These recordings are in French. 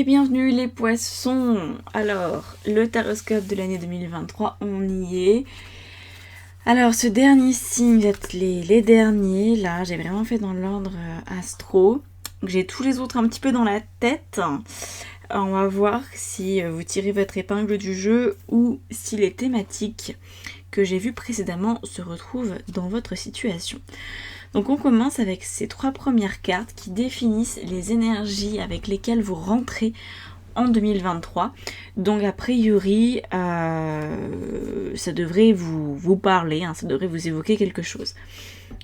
Et bienvenue les poissons. Alors, le taroscope de l'année 2023, on y est. Alors, ce dernier signe, vous êtes les derniers. Là, j'ai vraiment fait dans l'ordre astro. J'ai tous les autres un petit peu dans la tête. On va voir si vous tirez votre épingle du jeu ou si les thématiques que j'ai vues précédemment se retrouvent dans votre situation. Donc on commence avec ces 3 premières cartes qui définissent les énergies avec lesquelles vous rentrez en 2023. Donc a priori, ça devrait vous parler, ça devrait vous évoquer quelque chose.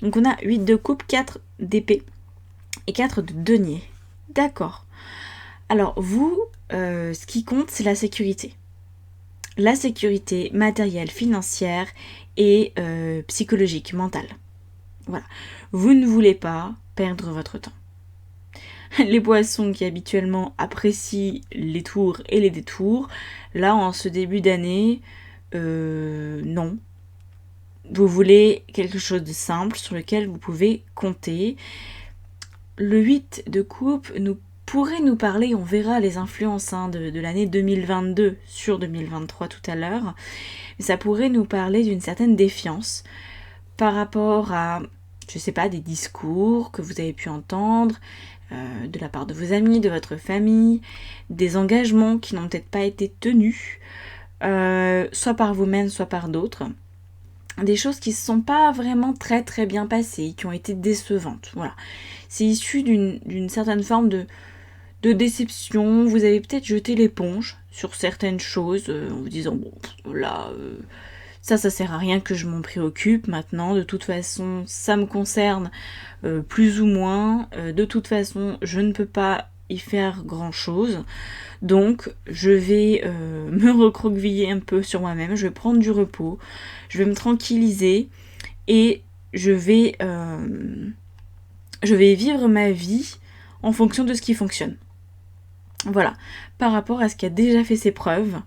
Donc on a 8 de coupe, 4 d'épée et 4 de denier. D'accord. Alors vous, ce qui compte, c'est la sécurité. La sécurité matérielle, financière et psychologique, mentale. Voilà. Vous ne voulez pas perdre votre temps. Les poissons qui habituellement apprécient les tours et les détours, là en ce début d'année, non. Vous voulez quelque chose de simple sur lequel vous pouvez compter. Le 8 de coupe pourrait nous parler, on verra les influences de l'année 2022 sur 2023 tout à l'heure, mais ça pourrait nous parler d'une certaine défiance par rapport à, je sais pas, des discours que vous avez pu entendre de la part de vos amis, de votre famille, des engagements qui n'ont peut-être pas été tenus, soit par vous-même, soit par d'autres. Des choses qui ne se sont pas vraiment très très bien passées, qui ont été décevantes. Voilà. C'est issu d'une certaine forme de déception. Vous avez peut-être jeté l'éponge sur certaines choses en vous disant, bon, là... Ça sert à rien que je m'en préoccupe maintenant. De toute façon, ça me concerne plus ou moins. De toute façon, je ne peux pas y faire grand-chose. Donc, je vais me recroqueviller un peu sur moi-même. Je vais prendre du repos. Je vais me tranquilliser. Et je vais vivre ma vie en fonction de ce qui fonctionne. Voilà. Par rapport à ce qui a déjà fait ses preuves.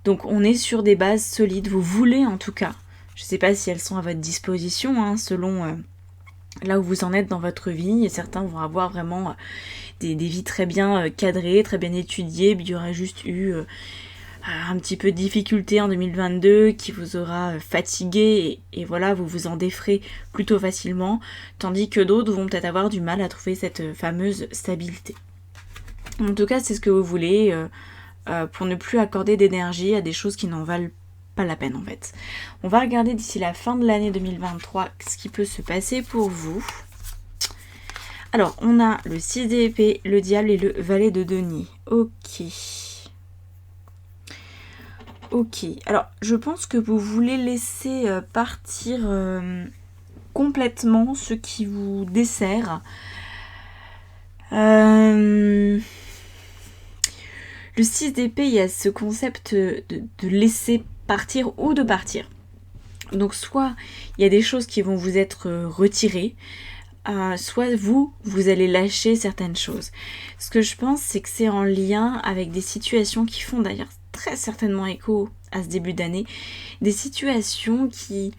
Donc on est sur des bases solides, vous voulez en tout cas. Je ne sais pas si elles sont à votre disposition, selon là où vous en êtes dans votre vie. Et certains vont avoir vraiment des vies très bien cadrées, très bien étudiées. Il y aura juste eu un petit peu de difficulté en 2022 qui vous aura fatigué. Et voilà, vous vous en déferez plutôt facilement. Tandis que d'autres vont peut-être avoir du mal à trouver cette fameuse stabilité. En tout cas, c'est ce que vous voulez... pour ne plus accorder d'énergie à des choses qui n'en valent pas la peine en fait. On va regarder d'ici la fin de l'année 2023 ce qui peut se passer pour vous. Alors, on a le 6 d'épée, le diable et le valet de denier. Ok. Alors, je pense que vous voulez laisser partir complètement ce qui vous dessert. Le 6 d'épée, il y a ce concept de laisser partir ou de partir. Donc soit il y a des choses qui vont vous être retirées, soit vous allez lâcher certaines choses. Ce que je pense, c'est que c'est en lien avec des situations qui font d'ailleurs très certainement écho à ce début d'année. Des situations qui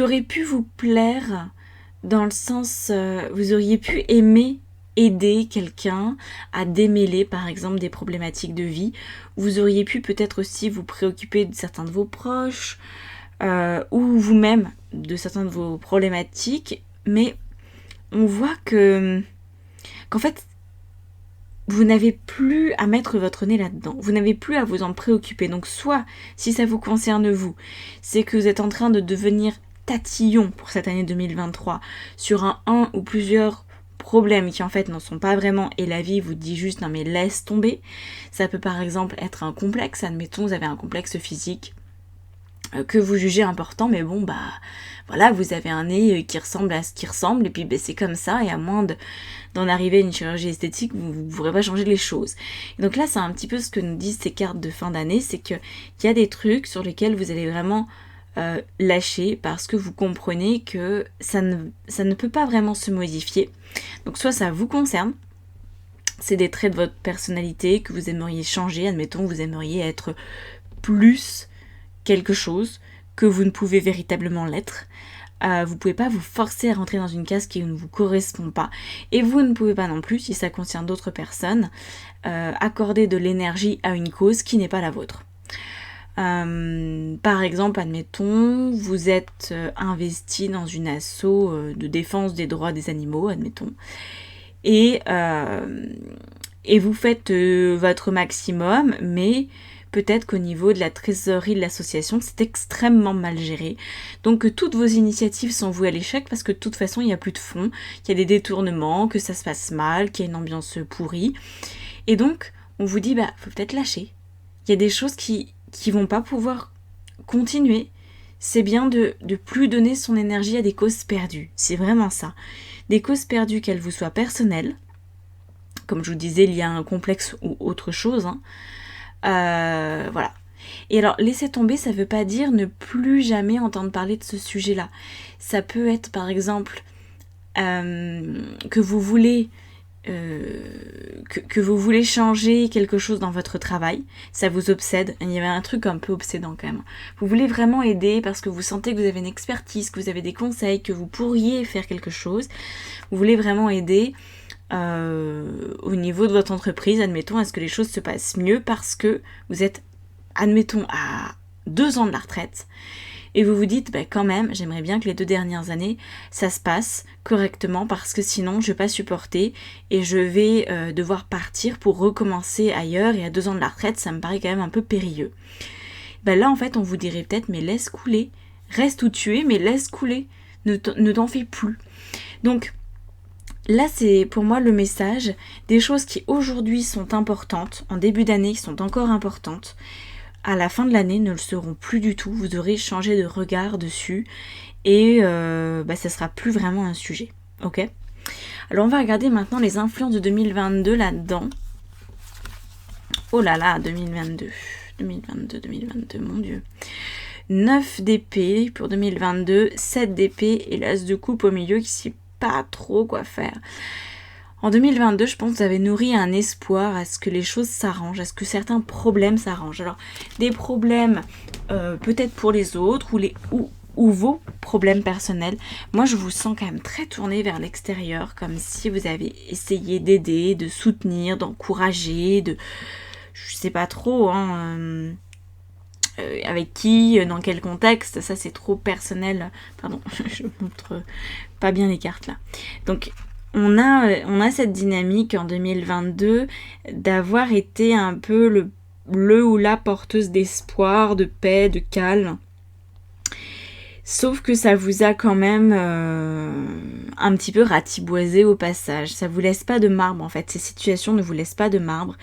auraient pu vous plaire dans le sens, vous auriez pu aimer aider quelqu'un à démêler par exemple des problématiques de vie. Vous auriez pu peut-être aussi vous préoccuper de certains de vos proches ou vous-même de certains de vos problématiques, mais on voit qu'en fait vous n'avez plus à mettre votre nez là-dedans, vous n'avez plus à vous en préoccuper. Donc soit, si ça vous concerne vous, c'est que vous êtes en train de devenir tatillon pour cette année 2023 sur un ou plusieurs problèmes qui en fait n'en sont pas vraiment et la vie vous dit juste non mais laisse tomber. Ça peut par exemple être un complexe, admettons vous avez un complexe physique que vous jugez important, mais bon voilà, vous avez un nez qui ressemble à ce qui ressemble et puis c'est comme ça, et à moins d'en arriver à une chirurgie esthétique, vous ne pourrez pas changer les choses. Et donc là c'est un petit peu ce que nous disent ces cartes de fin d'année, c'est qu'il y a des trucs sur lesquels vous allez vraiment lâcher parce que vous comprenez que ça ne peut pas vraiment se modifier. Donc soit ça vous concerne, c'est des traits de votre personnalité que vous aimeriez changer, admettons vous aimeriez être plus quelque chose que vous ne pouvez véritablement l'être, vous pouvez pas vous forcer à rentrer dans une case qui ne vous correspond pas. Et vous ne pouvez pas non plus, si ça concerne d'autres personnes, accorder de l'énergie à une cause qui n'est pas la vôtre. Par exemple, admettons, vous êtes investi dans une asso de défense des droits des animaux, admettons, et vous faites votre maximum, mais peut-être qu'au niveau de la trésorerie de l'association, c'est extrêmement mal géré. Donc toutes vos initiatives sont vouées à l'échec parce que de toute façon, il n'y a plus de fonds, qu'il y a des détournements, que ça se passe mal, qu'il y a une ambiance pourrie. Et donc, on vous dit, faut peut-être lâcher. Il y a des choses qui vont pas pouvoir continuer. C'est bien de plus donner son énergie à des causes perdues. C'est vraiment ça. Des causes perdues, qu'elles vous soient personnelles, comme je vous disais, il y a un complexe ou autre chose, voilà. Et alors, laisser tomber, ça veut pas dire ne plus jamais entendre parler de ce sujet-là. Ça peut être, par exemple, que vous voulez changer quelque chose dans votre travail, ça vous obsède. Il y avait un truc un peu obsédant quand même. Vous voulez vraiment aider parce que vous sentez que vous avez une expertise, que vous avez des conseils, que vous pourriez faire quelque chose. Vous voulez vraiment aider au niveau de votre entreprise, admettons, à ce que les choses se passent mieux parce que vous êtes, admettons, à 2 ans de la retraite et vous vous dites, quand même, j'aimerais bien que les 2 dernières années, ça se passe correctement parce que sinon, je vais pas supporter et je vais devoir partir pour recommencer ailleurs et à 2 ans de la retraite, ça me paraît quand même un peu périlleux. Là, en fait, on vous dirait peut-être, mais laisse couler. Reste où tu es, mais laisse couler. Ne t'en fais plus. Donc, là, c'est pour moi le message des choses qui aujourd'hui sont importantes, en début d'année, qui sont encore importantes. À la fin de l'année, ne le seront plus du tout. Vous aurez changé de regard dessus et ça sera plus vraiment un sujet. Ok ? Alors, on va regarder maintenant les influences de 2022 là-dedans. Oh là là, 2022, mon Dieu. 9 d'épée pour 2022, 7 d'épée et l'as de coupe au milieu qui s'y pas trop quoi faire. En 2022, je pense que vous avez nourri un espoir à ce que les choses s'arrangent, à ce que certains problèmes s'arrangent. Alors, des problèmes peut-être pour les autres ou vos problèmes personnels. Moi, je vous sens quand même très tourné vers l'extérieur, comme si vous avez essayé d'aider, de soutenir, d'encourager, je sais pas trop, avec qui, dans quel contexte, ça c'est trop personnel. Pardon, je montre pas bien les cartes là. Donc on a cette dynamique en 2022 d'avoir été un peu le ou la porteuse d'espoir, de paix, de calme. Sauf que ça vous a quand même un petit peu ratiboisé au passage. Ça vous laisse pas de marbre en fait. Ces situations ne vous laissent pas de marbre.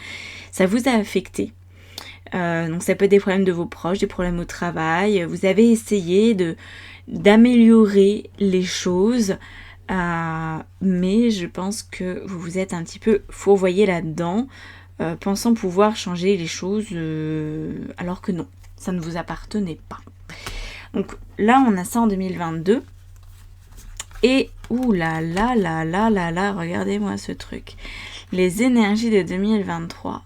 Ça vous a affecté. Donc ça peut être des problèmes de vos proches, des problèmes au travail. Vous avez essayé d'améliorer les choses, mais je pense que vous vous êtes un petit peu fourvoyé là-dedans, pensant pouvoir changer les choses, alors que non, ça ne vous appartenait pas. Donc là, on a ça en 2022. Et regardez-moi ce truc. Les énergies de 2023.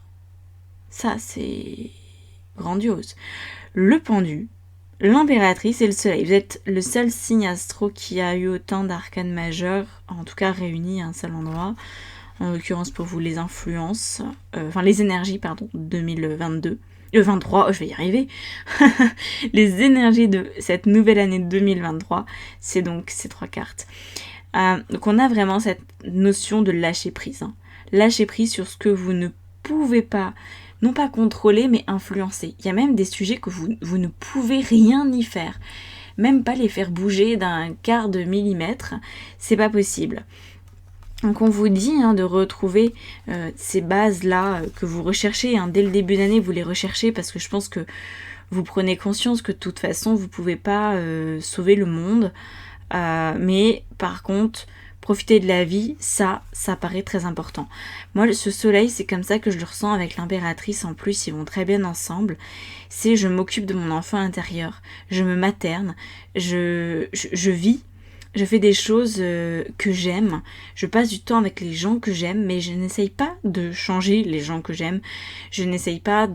Ça, c'est grandiose. Le pendu, l'impératrice et le soleil. Vous êtes le seul signe astro qui a eu autant d'arcanes majeures, en tout cas réunis à un seul endroit. En l'occurrence pour vous, les influences, les énergies, 2022. 23, je vais y arriver. Les énergies de cette nouvelle année 2023, c'est donc ces 3 cartes. Donc on a vraiment cette notion de lâcher prise. Lâcher prise sur ce que vous ne pouvez pas, non pas contrôler, mais influencer. Il y a même des sujets que vous ne pouvez rien y faire. Même pas les faire bouger d'un quart de millimètre, c'est pas possible. Donc on vous dit de retrouver ces bases-là que vous recherchez. Dès le début d'année, vous les recherchez parce que je pense que vous prenez conscience que de toute façon, vous ne pouvez pas sauver le monde. Mais par contre, profiter de la vie, ça paraît très important. Moi, ce soleil, c'est comme ça que je le ressens avec l'impératrice. En plus, ils vont très bien ensemble. C'est je m'occupe de mon enfant intérieur. Je me materne. Je vis. Je fais des choses que j'aime, je passe du temps avec les gens que j'aime, mais je n'essaye pas de changer les gens que j'aime, je n'essaye pas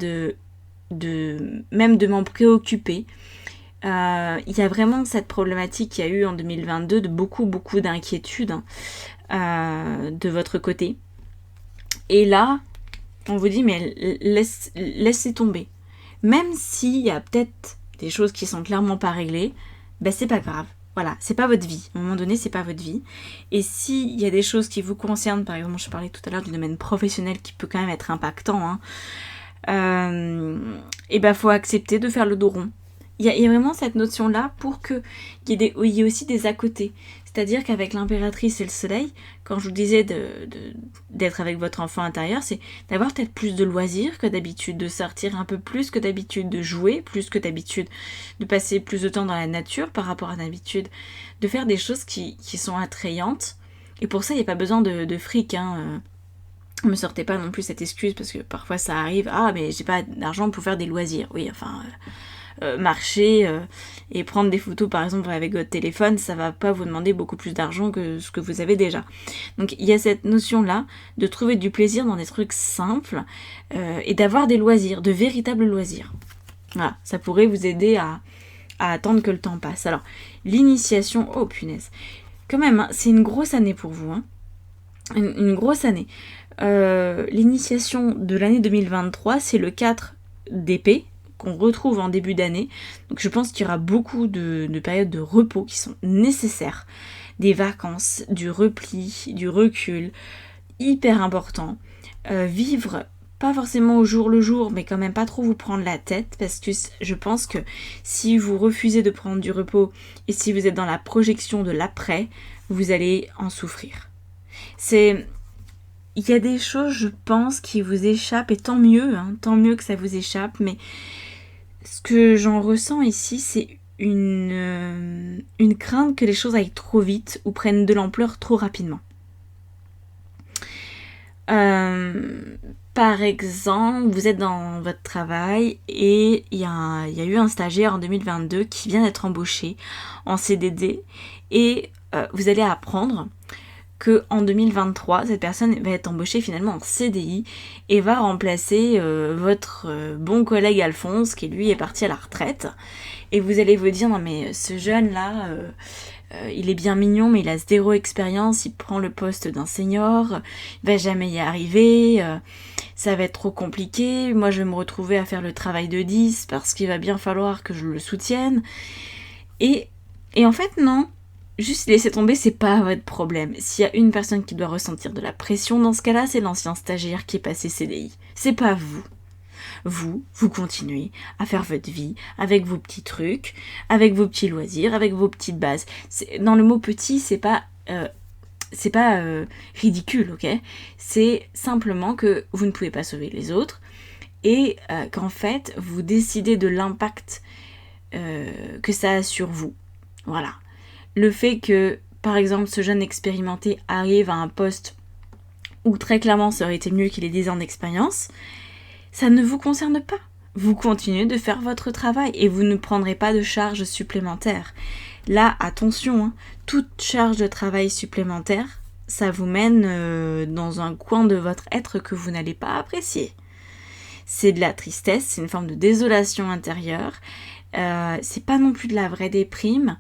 même de m'en préoccuper. Il y a vraiment cette problématique qu'il y a eu en 2022 de beaucoup d'inquiétudes de votre côté. Et là, on vous dit, mais laissez tomber. Même s'il y a peut-être des choses qui sont clairement pas réglées, ben c'est pas grave. Voilà, c'est pas votre vie. À un moment donné, c'est pas votre vie. Et s'il y a des choses qui vous concernent, par exemple, je parlais tout à l'heure du domaine professionnel qui peut quand même être impactant, et ben faut accepter de faire le dos rond. Il y a vraiment cette notion-là pour qu'il y ait aussi des à côté. C'est-à-dire qu'avec l'impératrice et le soleil, quand je vous disais d'être avec votre enfant intérieur, c'est d'avoir peut-être plus de loisirs que d'habitude, de sortir un peu plus que d'habitude, de jouer plus que d'habitude, de passer plus de temps dans la nature par rapport à d'habitude, de faire des choses qui sont attrayantes. Et pour ça, il n'y a pas besoin de fric, Me sortez pas non plus cette excuse parce que parfois ça arrive, mais j'ai pas d'argent pour faire des loisirs. Oui, enfin... marcher et prendre des photos par exemple avec votre téléphone, ça va pas vous demander beaucoup plus d'argent que ce que vous avez déjà. Donc il y a cette notion là de trouver du plaisir dans des trucs simples et d'avoir des loisirs, de véritables loisirs. Voilà, ça pourrait vous aider à attendre que le temps passe. Alors l'initiation, oh punaise, quand même, c'est une grosse année pour vous, une grosse année. L'initiation de l'année 2023, c'est le 4 d'épée qu'on retrouve en début d'année. Donc je pense qu'il y aura beaucoup de périodes de repos qui sont nécessaires. Des vacances, du repli, du recul, hyper important. Vivre, pas forcément au jour le jour, mais quand même pas trop vous prendre la tête, parce que je pense que si vous refusez de prendre du repos et si vous êtes dans la projection de l'après, vous allez en souffrir. Il y a des choses, je pense, qui vous échappent, et tant mieux que ça vous échappe, mais ce que j'en ressens ici, c'est une crainte que les choses aillent trop vite ou prennent de l'ampleur trop rapidement. Par exemple, vous êtes dans votre travail et il y a eu un stagiaire en 2022 qui vient d'être embauché en CDD et vous allez apprendre qu'en 2023, cette personne va être embauchée finalement en CDI et va remplacer votre bon collègue Alphonse qui lui est parti à la retraite. Et vous allez vous dire, non mais ce jeune-là, il est bien mignon mais il a zéro expérience, il prend le poste d'un senior, il va jamais y arriver, ça va être trop compliqué, moi je vais me retrouver à faire le travail de 10 parce qu'il va bien falloir que je le soutienne. Et en fait non. Juste laisser tomber, c'est pas votre problème. S'il y a une personne qui doit ressentir de la pression dans ce cas-là, c'est l'ancien stagiaire qui est passé CDI. C'est pas vous. Vous continuez à faire votre vie avec vos petits trucs, avec vos petits loisirs, avec vos petites bases. Dans le mot petit, c'est pas ridicule, ok ? C'est simplement que vous ne pouvez pas sauver les autres et qu'en fait, vous décidez de l'impact que ça a sur vous. Voilà. Le fait que, par exemple, ce jeune expérimenté arrive à un poste où très clairement ça aurait été mieux qu'il ait 10 ans d'expérience, ça ne vous concerne pas. Vous continuez de faire votre travail et vous ne prendrez pas de charge supplémentaire. Là, attention, toute charge de travail supplémentaire, ça vous mène dans un coin de votre être que vous n'allez pas apprécier. C'est de la tristesse, c'est une forme de désolation intérieure, c'est pas non plus de la vraie déprime,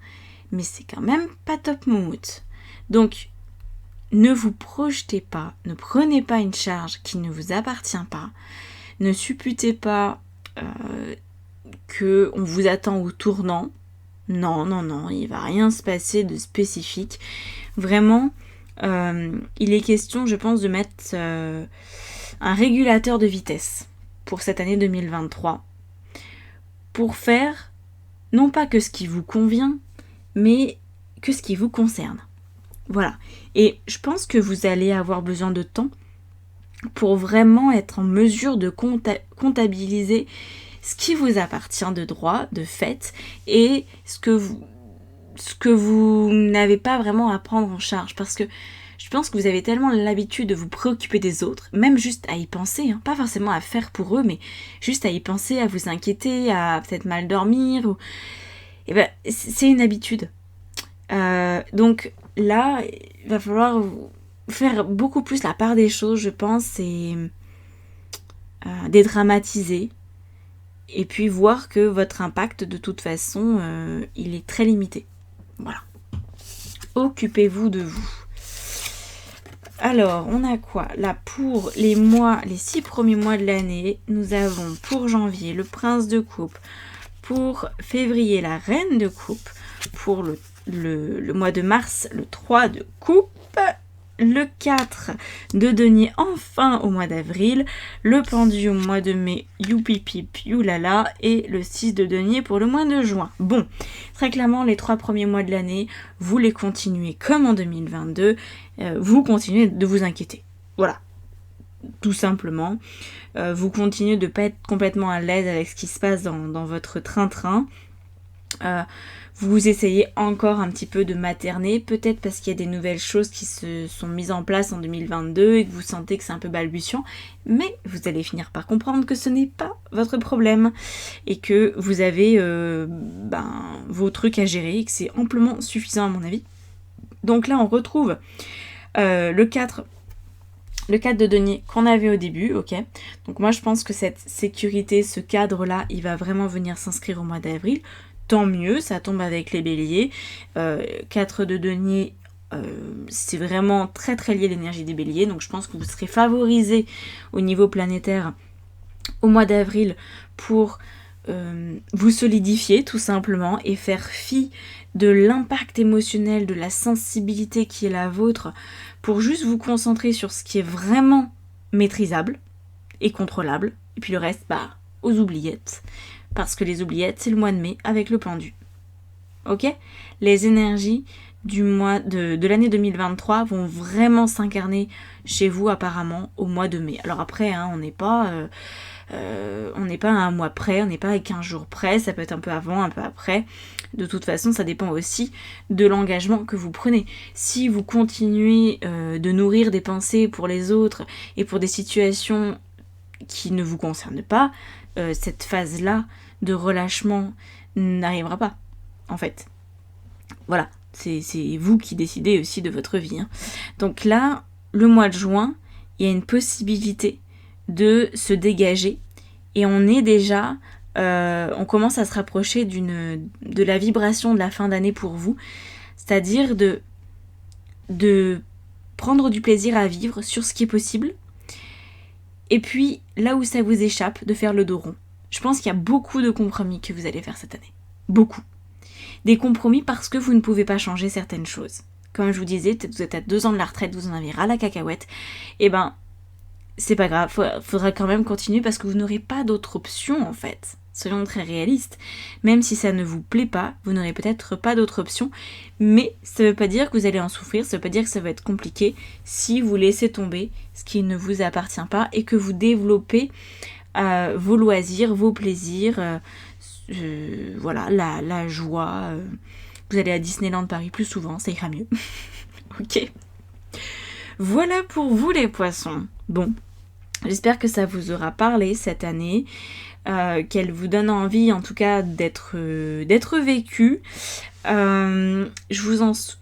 mais c'est quand même pas top mood. Donc, ne vous projetez pas, ne prenez pas une charge qui ne vous appartient pas, ne supputez pas qu'on vous attend au tournant. Non, il va rien se passer de spécifique. Vraiment, il est question, je pense, de mettre un régulateur de vitesse pour cette année 2023 pour faire, non pas que ce qui vous convient, mais que ce qui vous concerne. Voilà. Et je pense que vous allez avoir besoin de temps pour vraiment être en mesure de comptabiliser ce qui vous appartient de droit, de fait, et ce que vous n'avez pas vraiment à prendre en charge. Parce que je pense que vous avez tellement l'habitude de vous préoccuper des autres, même juste à y penser, pas forcément à faire pour eux, mais juste à y penser, à vous inquiéter, à peut-être mal dormir, ou... Et ben, c'est une habitude. Donc là, il va falloir faire beaucoup plus la part des choses, je pense, et dédramatiser et puis voir que votre impact de toute façon il est très limité. Voilà. Occupez-vous de vous. Alors, on a quoi? Là, pour les 6 premiers mois de l'année, nous avons pour janvier le prince de coupe, pour février la reine de coupe, pour le mois de mars le 3 de coupe, le 4 de denier enfin au mois d'avril, le pendu au mois de mai, youpipip, youlala, et le 6 de denier pour le mois de juin. Bon, très clairement, les 3 premiers mois de l'année, vous les continuez comme en 2022, vous continuez de vous inquiéter. Voilà, tout simplement. Vous continuez de ne pas être complètement à l'aise avec ce qui se passe dans votre train-train. Vous essayez encore un petit peu de materner, peut-être parce qu'il y a des nouvelles choses qui se sont mises en place en 2022 et que vous sentez que c'est un peu balbutiant, mais vous allez finir par comprendre que ce n'est pas votre problème et que vous avez vos trucs à gérer et que c'est amplement suffisant à mon avis. Donc là on retrouve le 4 de denier qu'on avait au début, ok. Donc moi je pense que cette sécurité, ce cadre-là, il va vraiment venir s'inscrire au mois d'avril. Tant mieux, ça tombe avec les béliers. 4 de denier, c'est vraiment très très lié à l'énergie des béliers. Donc je pense que vous serez favorisé au niveau planétaire au mois d'avril pour vous solidifier tout simplement et faire fi de l'impact émotionnel, de la sensibilité qui est la vôtre pour juste vous concentrer sur ce qui est vraiment maîtrisable et contrôlable. Et puis le reste, aux oubliettes. Parce que les oubliettes, c'est le mois de mai avec le pendu. Ok ? Les énergies du mois de l'année 2023 vont vraiment s'incarner chez vous apparemment au mois de mai. Alors après, on n'est pas à un mois près, on n'est pas à 15 jours près, ça peut être un peu avant, un peu après. De toute façon, ça dépend aussi de l'engagement que vous prenez. Si vous continuez de nourrir des pensées pour les autres et pour des situations qui ne vous concernent pas, cette phase-là de relâchement n'arrivera pas, en fait. Voilà, c'est vous qui décidez aussi de votre vie. Donc là, le mois de juin, il y a une possibilité de se dégager et on est déjà, on commence à se rapprocher de la vibration de la fin d'année pour vous, c'est-à-dire de prendre du plaisir à vivre sur ce qui est possible et puis là où ça vous échappe, de faire le dos rond. Je pense qu'il y a beaucoup de compromis que vous allez faire cette année. Beaucoup. Des compromis parce que vous ne pouvez pas changer certaines choses. Comme je vous disais, peut-être vous êtes à 2 ans de la retraite, vous en avez ras la cacahuète. C'est pas grave, faudra quand même continuer parce que vous n'aurez pas d'autre option en fait. Soyons très réalistes. Même si ça ne vous plaît pas, vous n'aurez peut-être pas d'autre option. Mais ça veut pas dire que vous allez en souffrir, ça veut pas dire que ça va être compliqué si vous laissez tomber ce qui ne vous appartient pas et que vous développez vos loisirs, vos plaisirs, la joie. Vous allez à Disneyland Paris plus souvent, ça ira mieux. Ok. Voilà pour vous les poissons. Bon, j'espère que ça vous aura parlé cette année, qu'elle vous donne envie en tout cas d'être vécue. Je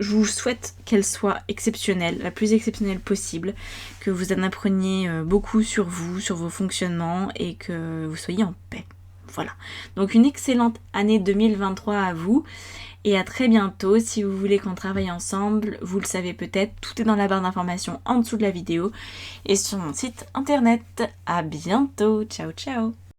vous souhaite qu'elle soit exceptionnelle, la plus exceptionnelle possible, que vous en appreniez beaucoup sur vous, sur vos fonctionnements et que vous soyez en paix. Voilà. Donc une excellente année 2023 à vous et à très bientôt. Si vous voulez qu'on travaille ensemble, vous le savez peut-être, tout est dans la barre d'informations en dessous de la vidéo et sur mon site internet. À bientôt. Ciao ciao.